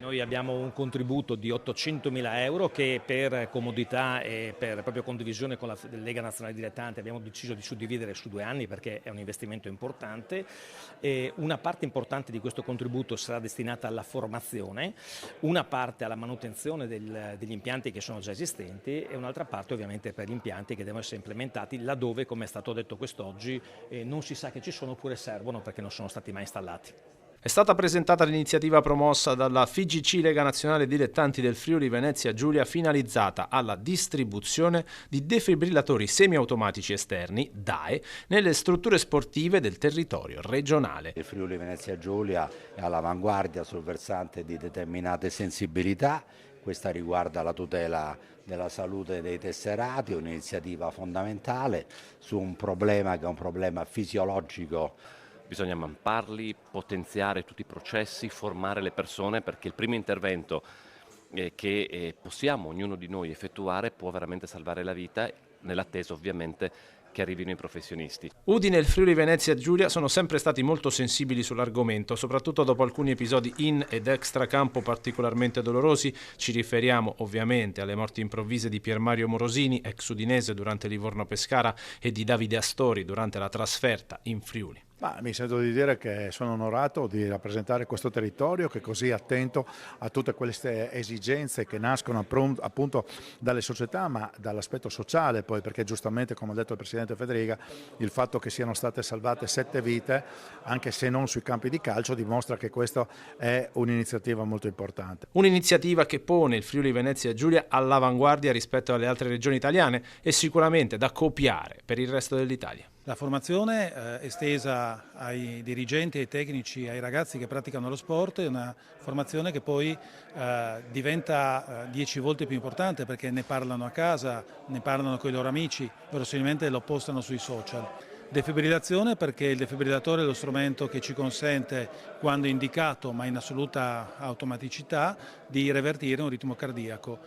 Noi abbiamo un contributo di 800.000 euro che per comodità e per proprio condivisione con la Lega Nazionale Dilettanti abbiamo deciso di suddividere su 2 anni perché è un investimento importante. E una parte importante di questo contributo sarà destinata alla formazione, una parte alla manutenzione degli impianti che sono già esistenti e un'altra parte ovviamente per gli impianti che devono essere implementati laddove, come è stato detto quest'oggi, non si sa che ci sono oppure servono perché non sono stati mai installati. È stata presentata l'iniziativa promossa dalla FIGC Lega Nazionale Dilettanti del Friuli Venezia Giulia finalizzata alla distribuzione di defibrillatori semiautomatici esterni, DAE, nelle strutture sportive del territorio regionale. Il Friuli Venezia Giulia è all'avanguardia sul versante di determinate sensibilità. Questa riguarda la tutela della salute dei tesserati, un'iniziativa fondamentale su un problema che è un problema fisiologico. Bisogna mamparli, potenziare tutti i processi, formare le persone perché il primo intervento che possiamo ognuno di noi effettuare può veramente salvare la vita, nell'attesa ovviamente che arrivino i professionisti. Udine e il Friuli Venezia Giulia sono sempre stati molto sensibili sull'argomento, soprattutto dopo alcuni episodi in ed extracampo particolarmente dolorosi. Ci riferiamo ovviamente alle morti improvvise di Pier Mario Morosini, ex udinese durante Livorno-Pescara, e di Davide Astori durante la trasferta in Friuli. Mi sento di dire che sono onorato di rappresentare questo territorio che è così attento a tutte queste esigenze che nascono appunto dalle società, ma dall'aspetto sociale poi, perché giustamente, come ha detto il Presidente Federica, il fatto che siano state salvate 7 vite, anche se non sui campi di calcio, dimostra che questa è un'iniziativa molto importante. Un'iniziativa che pone il Friuli Venezia Giulia all'avanguardia rispetto alle altre regioni italiane e sicuramente da copiare per il resto dell'Italia. La formazione estesa ai dirigenti, ai tecnici, ai ragazzi che praticano lo sport è una formazione che poi diventa 10 volte più importante perché ne parlano a casa, ne parlano con i loro amici, verosimilmente lo postano sui social. Defibrillazione perché il defibrillatore è lo strumento che ci consente, quando indicato ma in assoluta automaticità, di revertire un ritmo cardiaco.